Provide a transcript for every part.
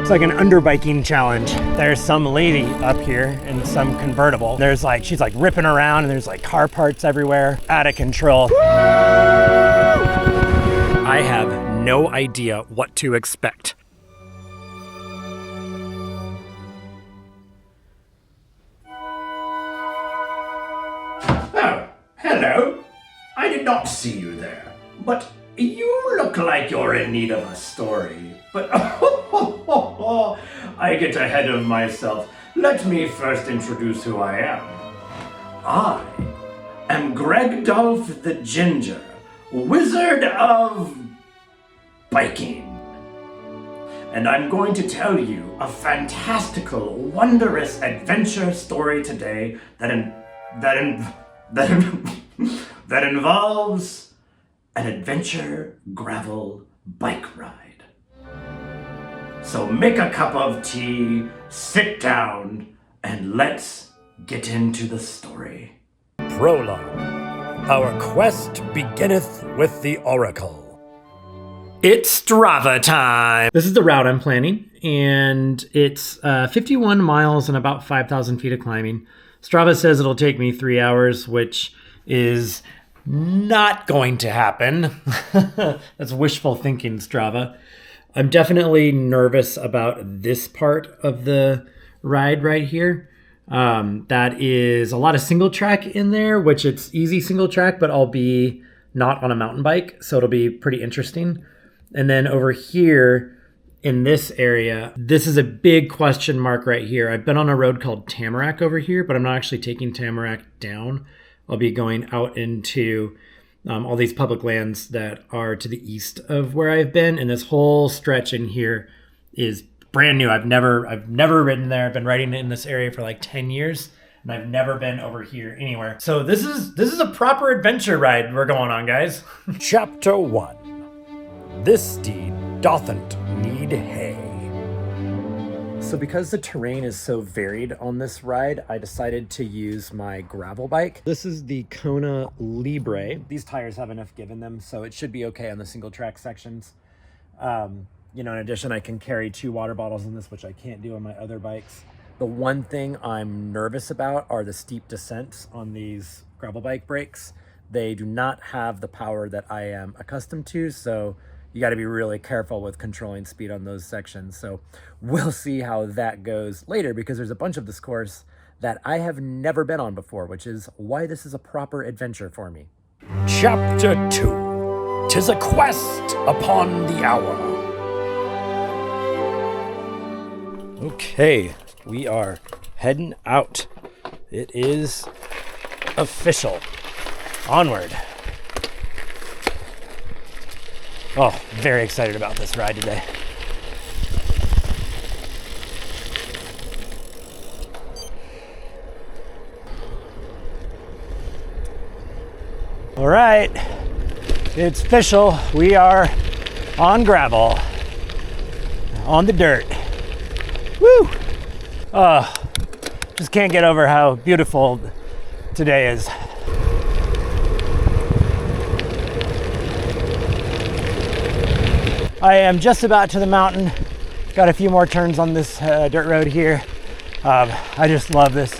It's like an underbiking challenge. There's some lady up here in some convertible. She's like ripping around and there's like car parts everywhere. Out of control. I have no idea what to expect. Oh, hello. I did not see you there, but you look like you're in need of a story. But I get ahead of myself. Let me first introduce who I am. I am Gregdolf the Ginger, Wizard of Biking. And I'm going to tell you a fantastical, wondrous adventure story today that involves an adventure gravel bike ride. So make a cup of tea, sit down, and let's get into the story. Prologue. Our quest beginneth with the Oracle. It's Strava time. This is the route I'm planning, and it's 51 miles and about 5,000 feet of climbing. Strava says it'll take me 3 hours, which is not going to happen. That's wishful thinking, Strava. I'm definitely nervous about this part of the ride right here. That is a lot of single track in there, which it's easy single track, but I'll be not on a mountain bike, so it'll be pretty interesting. And then over here in this area, this is a big question mark right here. I've been on a road called Tamarack over here, but I'm not actually taking Tamarack down. I'll be going out into all these public lands that are to the east of where I've been. And this whole stretch in here is brand new. I've never ridden there. I've been riding in this area for like 10 years. And I've never been over here anywhere. So this is a proper adventure ride we're going on, guys. Chapter 1. This steed dothn't need hay. So because the terrain is so varied on this ride, I decided to use my gravel bike. This is the Kona Libre. These tires have enough give in them, so it should be okay on the single track sections. In addition, I can carry 2 water bottles in this, which I can't do on my other bikes. The one thing I'm nervous about are the steep descents on these gravel bike brakes. They do not have the power that I am accustomed to, so you got to be really careful with controlling speed on those sections. So we'll see how that goes later, because there's a bunch of this course that I have never been on before, which is why this is a proper adventure for me. Chapter 2. 'Tis a quest upon the hour. Okay, we are heading out. It is official. Onward. Oh, very excited about this ride today. All right, it's official. We are on gravel, on the dirt. Woo! Just can't get over how beautiful today is. I am just about to the mountain. Got a few more turns on this dirt road here. I just love this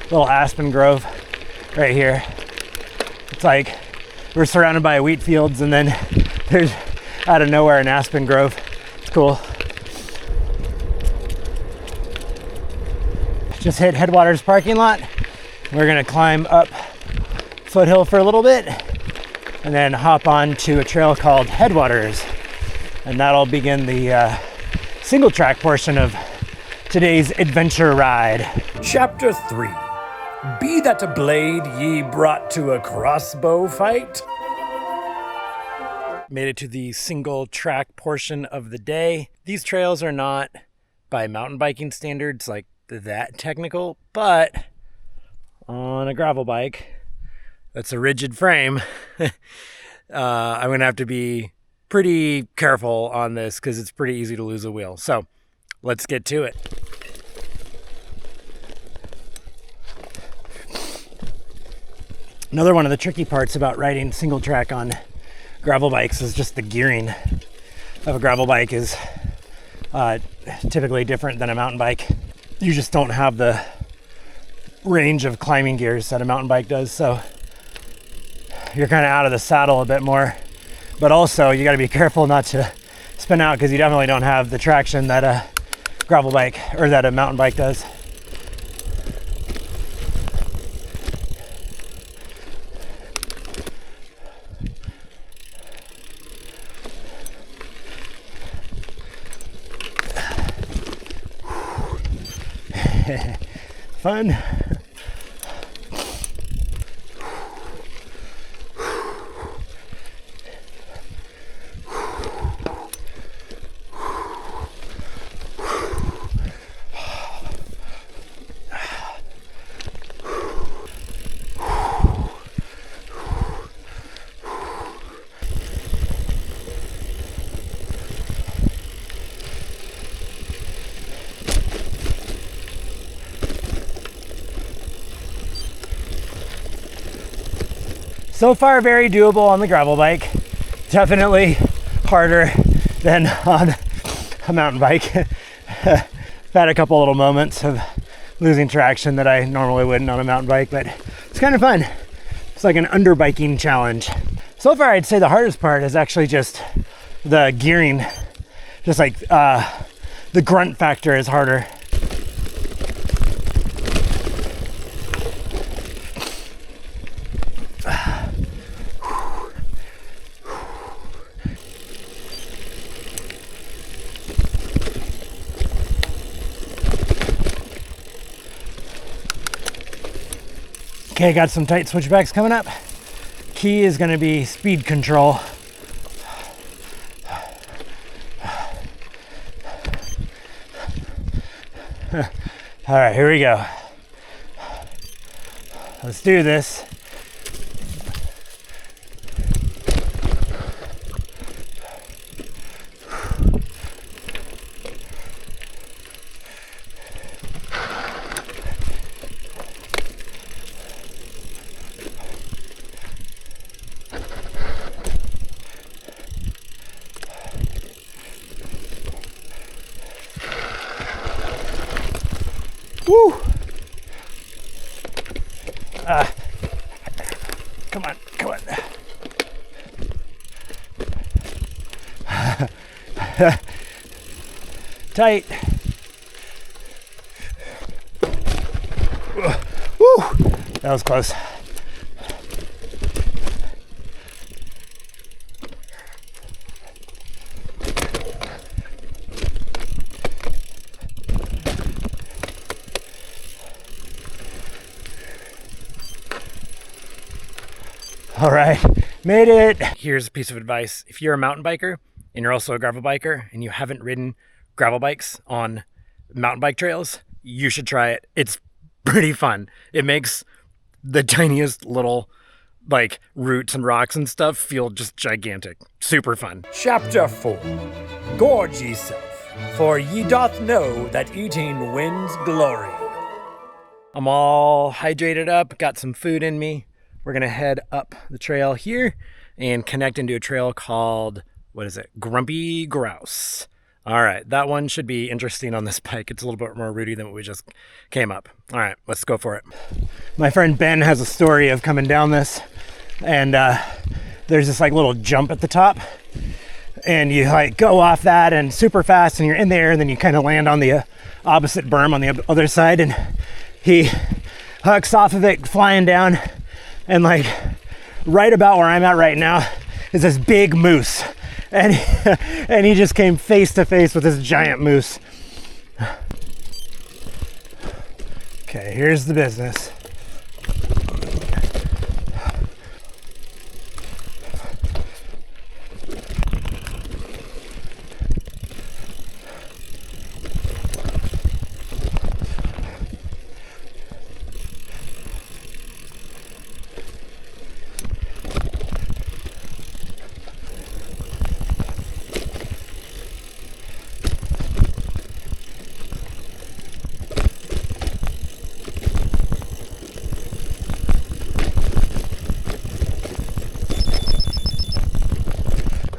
little aspen grove right here. It's like we're surrounded by wheat fields and then there's out of nowhere an aspen grove. It's cool. Just hit Headwaters parking lot. We're gonna climb up Foothill for a little bit and then hop on to a trail called Headwaters. And that'll begin the single track portion of today's adventure ride. Chapter 3. Be that a blade ye brought to a crossbow fight? Made it to the single track portion of the day. These trails are not by mountain biking standards like that technical, but on a gravel bike that's a rigid frame, I'm gonna have to be pretty careful on this because it's pretty easy to lose a wheel. So let's get to it. Another one of the tricky parts about riding single track on gravel bikes is just the gearing of a gravel bike is typically different than a mountain bike. You just don't have the range of climbing gears that a mountain bike does, so you're kind of out of the saddle a bit more. But also, you got to be careful not to spin out, because you definitely don't have the traction that a gravel bike or that a mountain bike does. Fun. So far, very doable on the gravel bike. Definitely harder than on a mountain bike. I've had a couple little moments of losing traction that I normally wouldn't on a mountain bike, but it's kind of fun. It's like an underbiking challenge. So far, I'd say the hardest part is actually just the gearing. Just like the grunt factor is harder. Okay, got some tight switchbacks coming up. Key is going to be speed control. All right, here we go. Let's do this. Woo! Come on, come on. Tight. Woo! That was close. All right, made it. Here's a piece of advice. If you're a mountain biker and you're also a gravel biker and you haven't ridden gravel bikes on mountain bike trails, you should try it. It's pretty fun. It makes the tiniest little like roots and rocks and stuff feel just gigantic. Super fun. Chapter 4. Gorge yourself, for ye doth know that eating wins glory. I'm all hydrated up, got some food in me. We're gonna head up the trail here and connect into a trail called, what is it? Grumpy Grouse. All right, that one should be interesting on this bike. It's a little bit more rooty than what we just came up. All right, let's go for it. My friend Ben has a story of coming down this, and there's this like little jump at the top, and you like go off that and super fast, and you're in there, and then you kind of land on the opposite berm on the other side, and he hucks off of it flying down. And like right about where I'm at right now is this big moose, and he just came face to face with this giant moose. Okay, here's the business.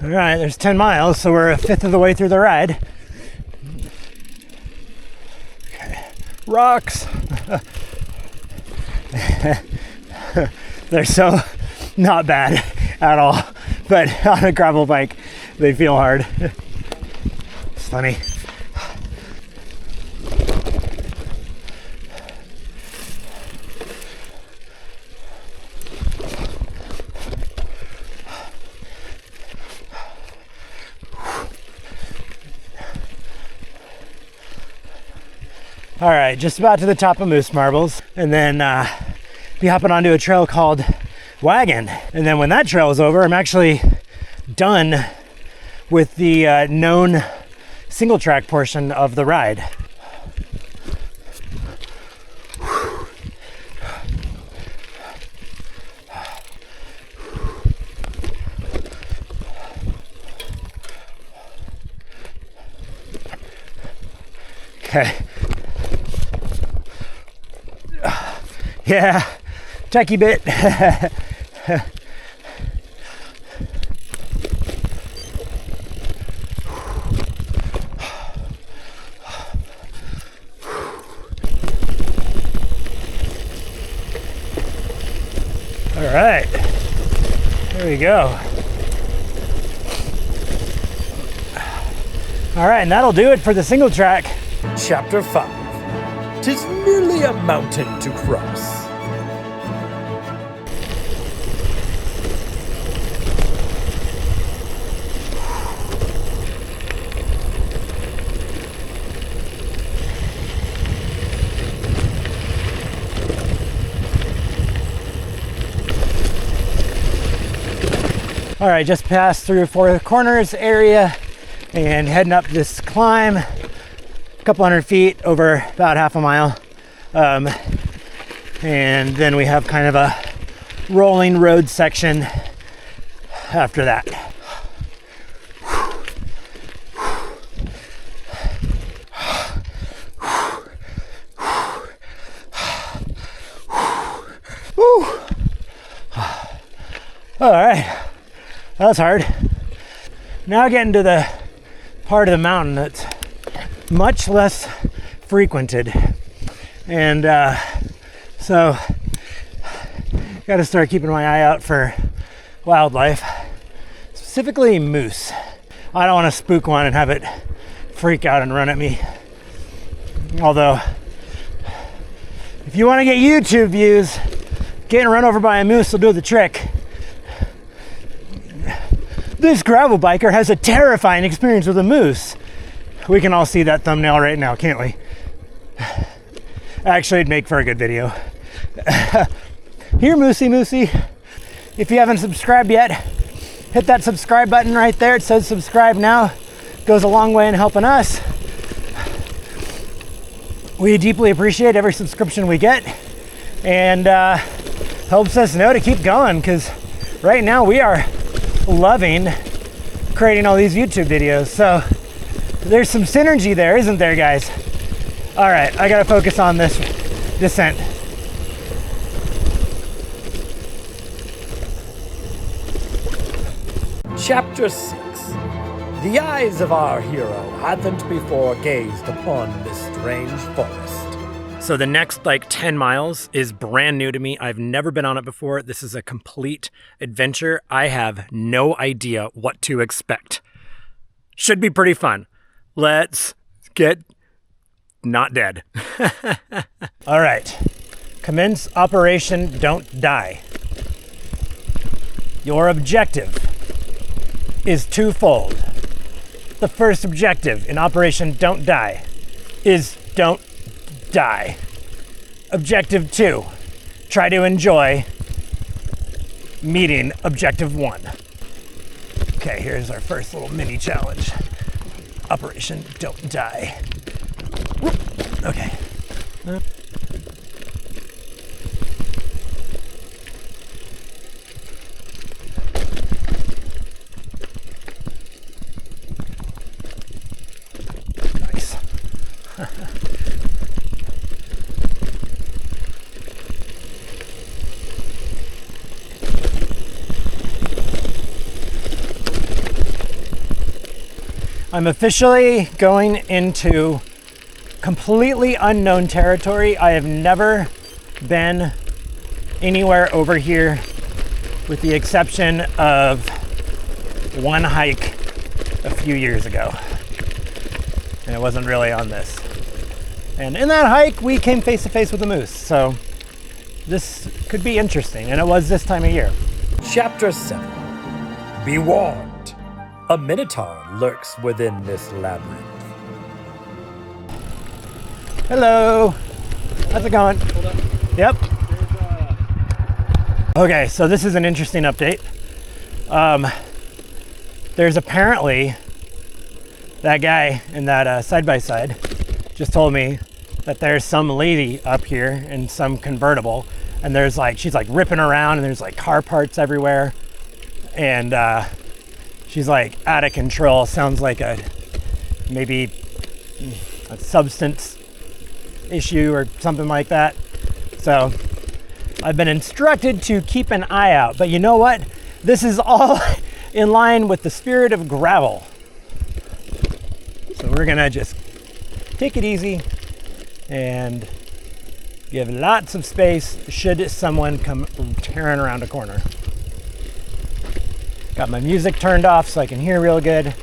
All right, there's 10 miles, so we're a fifth of the way through the ride. Rocks. They're so not bad at all, but on a gravel bike, they feel hard. It's funny. All right, just about to the top of Moose Marbles, and then be hopping onto a trail called Wagon. And then when that trail is over, I'm actually done with the known single track portion of the ride. Okay. Yeah, techie bit. All right, there we go. All right, and that'll do it for the single track. Chapter 5. 'Tis merely a mountain to cross. All right, just passed through Four Corners area and heading up this climb, a couple hundred feet over about half a mile. And then we have kind of a rolling road section after that. All right, that's hard. Now getting to the part of the mountain that's much less frequented. And so got to start keeping my eye out for wildlife, specifically moose. I don't want to spook one and have it freak out and run at me. Although, if you want to get YouTube views, getting run over by a moose will do the trick. This gravel biker has a terrifying experience with a moose. We can all see that thumbnail right now, can't we? Actually, it'd make for a good video. Here, Moosey. If you haven't subscribed yet, hit that subscribe button right there. It says subscribe now. Goes a long way in helping us. We deeply appreciate every subscription we get, and helps us know to keep going, because right now we are loving creating all these YouTube videos. So there's some synergy there, isn't there, guys? All right, I gotta focus on this descent. Chapter 6. The eyes of our hero hadn't before gazed upon this strange forest. So the next 10 miles is brand new to me. I've never been on it before. This is a complete adventure. I have no idea what to expect. Should be pretty fun. Let's get not dead. All right, commence Operation Don't Die. Your objective is twofold. The first objective in Operation Don't Die is don't die. Objective 2, try to enjoy meeting Objective 1. Okay, here's our first little mini challenge. Operation Don't Die. Okay. Nice. I'm officially going into completely unknown territory. I have never been anywhere over here with the exception of one hike a few years ago. And it wasn't really on this. And in that hike, we came face to face with a moose. So this could be interesting. And it was this time of year. Chapter 7. Be warned. A minotaur lurks within this labyrinth. Hello. How's it going? Hold up. Yep. Okay, so this is an interesting update. There's apparently that guy in that side-by-side just told me that there's some lady up here in some convertible, and there's like, she's like ripping around and there's like car parts everywhere, and she's like out of control. Sounds like maybe a substance issue or something like that. So I've been instructed to keep an eye out, but you know what? This is all in line with the spirit of gravel. So we're gonna just take it easy and give lots of space should someone come tearing around a corner. Got my music turned off so I can hear real good.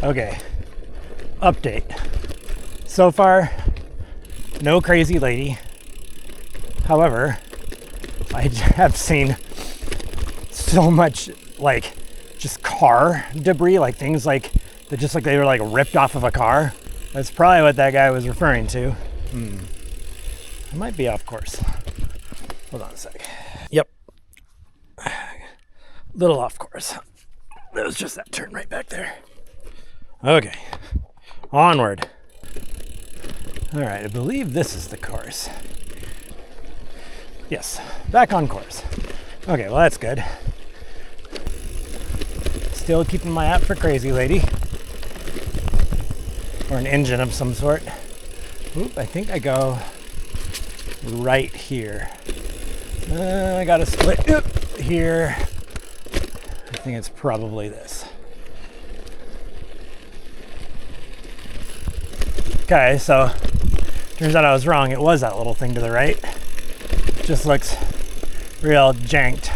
Okay, update. So far, no crazy lady. However, I have seen so much like just car debris, like things like that, just like they were like ripped off of a car. That's probably what that guy was referring to. I might be off course. Hold on a sec. Yep. Little off course. That was just that turn right back there. Okay, onward. All right, I believe this is the course. Yes, back on course. Okay, well that's good. Still keeping my eye out for crazy lady. Or an engine of some sort. Oop, I think I go right here. I gotta split here. I think it's probably this. Okay, so turns out I was wrong. It was that little thing to the right. Just looks real janked.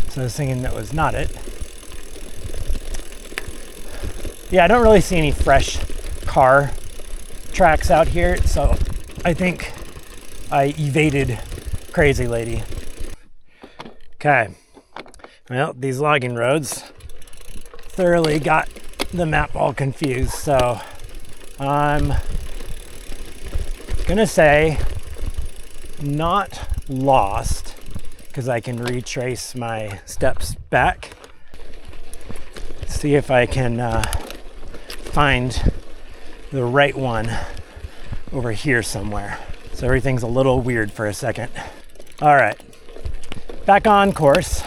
So I was thinking that was not it. Yeah, I don't really see any fresh car tracks out here, so I think I evaded crazy lady. Okay, well, these logging roads thoroughly got the map all confused, so I'm gonna say not lost because I can retrace my steps back. See if I can find the right one over here somewhere. So everything's a little weird for a second. All right, back on course.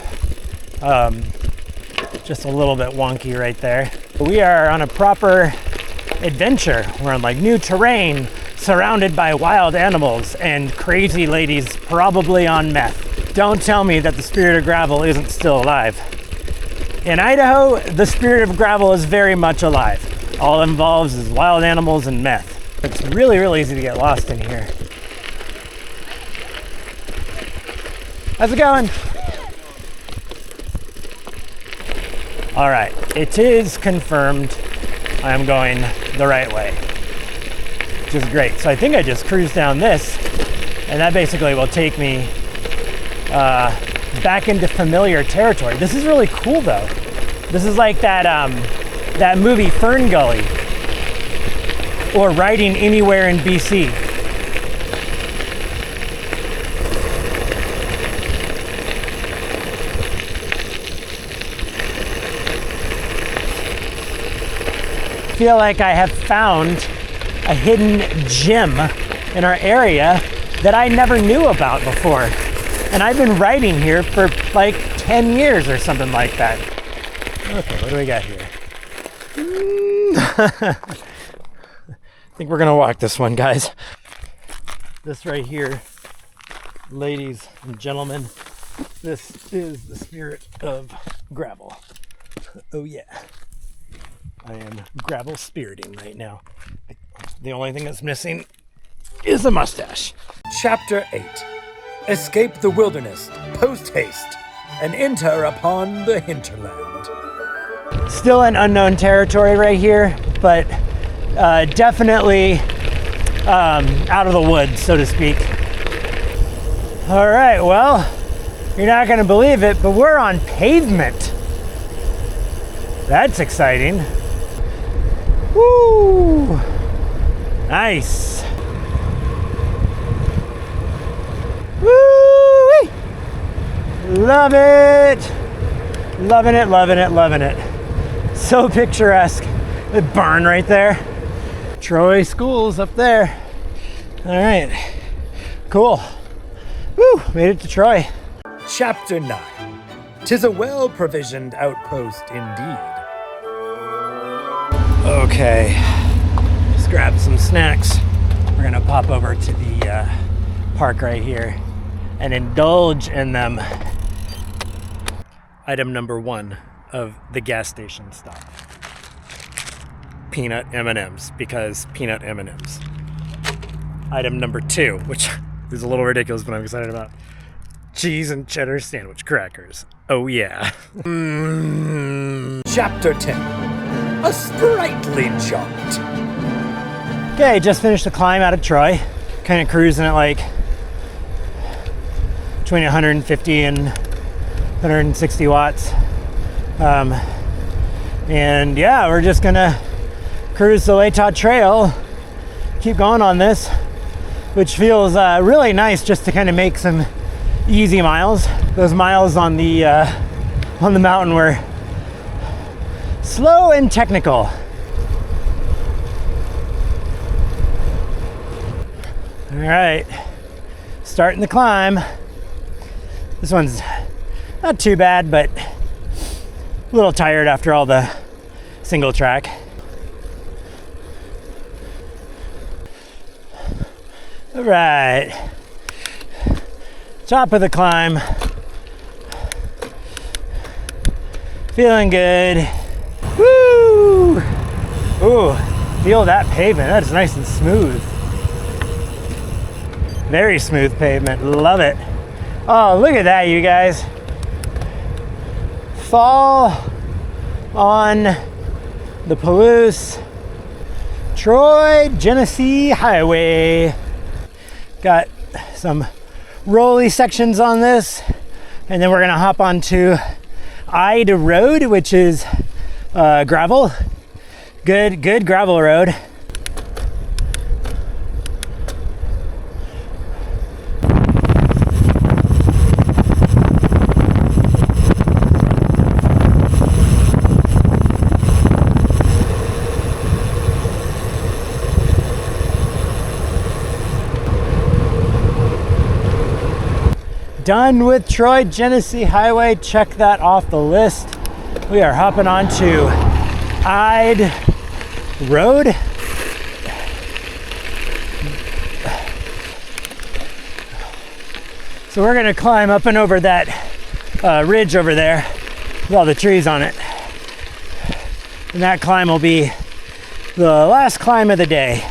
Just a little bit wonky right there. We are on a proper adventure. We're on like new terrain, surrounded by wild animals and crazy ladies probably on meth. Don't tell me that the spirit of gravel isn't still alive. In Idaho, the spirit of gravel is very much alive. All it involves is wild animals and meth. It's really, really easy to get lost in here. How's it going? All right, it is confirmed I am going the right way, which is great. So I think I just cruised down this, and that basically will take me back into familiar territory. This is really cool though. This is like that movie Fern Gully, or Riding Anywhere in BC. I feel like I have found a hidden gem in our area that I never knew about before. And I've been riding here for like 10 years or something like that. Okay, what do we got here? I think we're gonna walk this one, guys. This right here ladies and gentlemen, this is the spirit of gravel. Oh yeah. I am gravel spiriting right now. The only thing that's missing is a mustache. Chapter 8. Escape the wilderness, post-haste, and enter upon the hinterland. Still in unknown territory right here, but definitely out of the woods, so to speak. All right, well, you're not gonna believe it, but we're on pavement. That's exciting. Woo! Nice. Woo! Love it. Loving it, loving it, loving it. So picturesque. The barn right there. Troy School's up there. All right. Cool. Woo! Made it to Troy. Chapter 9. 'Tis a well-provisioned outpost indeed. Okay. Just grab some snacks. We're gonna pop over to the park right here and indulge in them. Item number 1 of the gas station stop. Peanut M&Ms, because peanut M&Ms. Item number 2, which is a little ridiculous, but I'm excited about. Cheese and cheddar sandwich crackers. Oh yeah. Chapter 10. A sprightly jaunt. Okay, just finished the climb out of Troy. Kind of cruising at like between 150 and 160 watts. And yeah, we're just gonna cruise the Latah Trail, keep going on this, which feels really nice just to kind of make some easy miles. Those miles on the mountain were slow and technical. All right, starting the climb. This one's not too bad, but a little tired after all the single track. All right, top of the climb. Feeling good. Woo! Ooh, feel that pavement. That is nice and smooth. Very smooth pavement. Love it. Oh, look at that, you guys. Fall on the Palouse Troy Genesee Highway. Got some rolly sections on this, and then we're gonna hop onto Ide Road, which is gravel. Good gravel road. Done with Troy Genesee Highway. Check that off the list. We are hopping onto Ide Road. So we're gonna climb up and over that ridge over there with all the trees on it. And that climb will be the last climb of the day.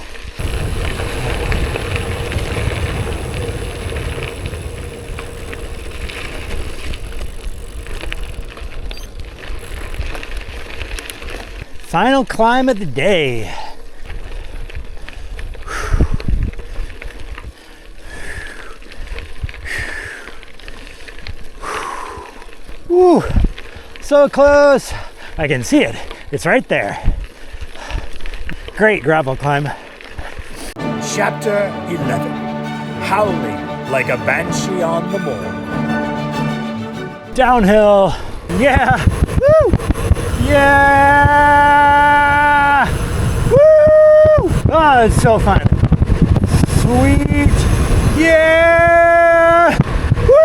Final climb of the day. Woo, so close. I can see it. It's right there. Great gravel climb. Chapter 11. Howling like a banshee on the moor. Downhill. Yeah. Woo. Yeah! Woo! Oh, it's so fun. Sweet. Yeah! Woo!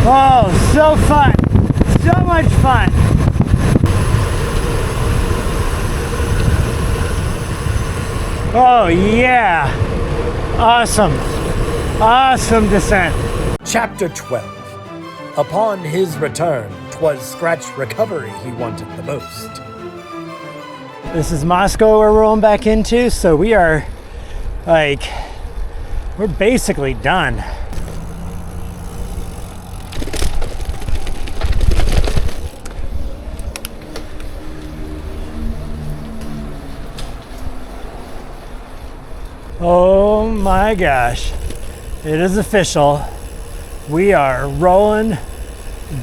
Oh, so fun. So much fun. Oh yeah! Awesome! Awesome descent! Chapter 12. Upon his return, 'twas scratch recovery he wanted the most. This is Moscow we're rolling back into, so we are we're basically done. Oh my gosh, it is official. We are rolling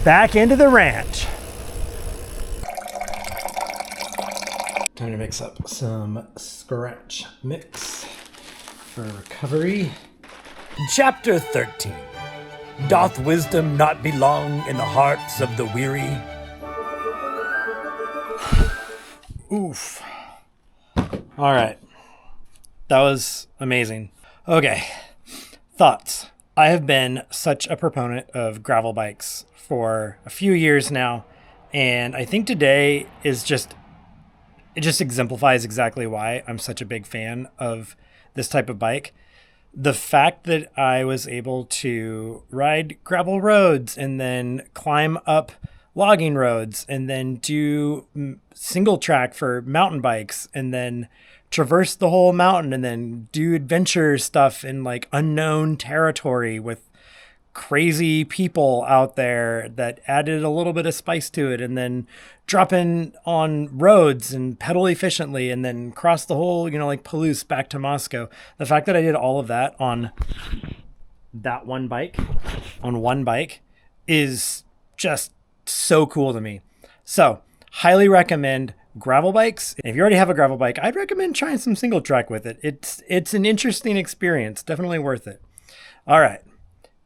back into the ranch. Time to mix up some scratch mix for recovery. Chapter 13. Doth wisdom not belong in the hearts of the weary? Oof. All right. That was amazing. Okay. Thoughts. I have been such a proponent of gravel bikes for a few years now, and I think today is it just exemplifies exactly why I'm such a big fan of this type of bike. The fact that I was able to ride gravel roads and then climb up logging roads and then do single track for mountain bikes and then traverse the whole mountain and then do adventure stuff in like unknown territory with crazy people out there that added a little bit of spice to it, and then drop in on roads and pedal efficiently and then cross the whole, like Palouse back to Moscow. The fact that I did all of that on that one bike, is just so cool to me. So highly recommend gravel bikes. If you already have a gravel bike, I'd recommend trying some single track with it. It's an interesting experience. Definitely worth it. All right.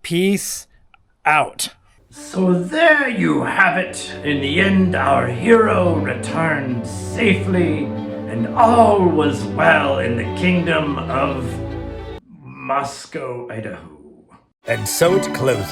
Peace out. So there you have it. In the end, our hero returned safely, and all was well in the kingdom of Moscow, Idaho. And so it closes.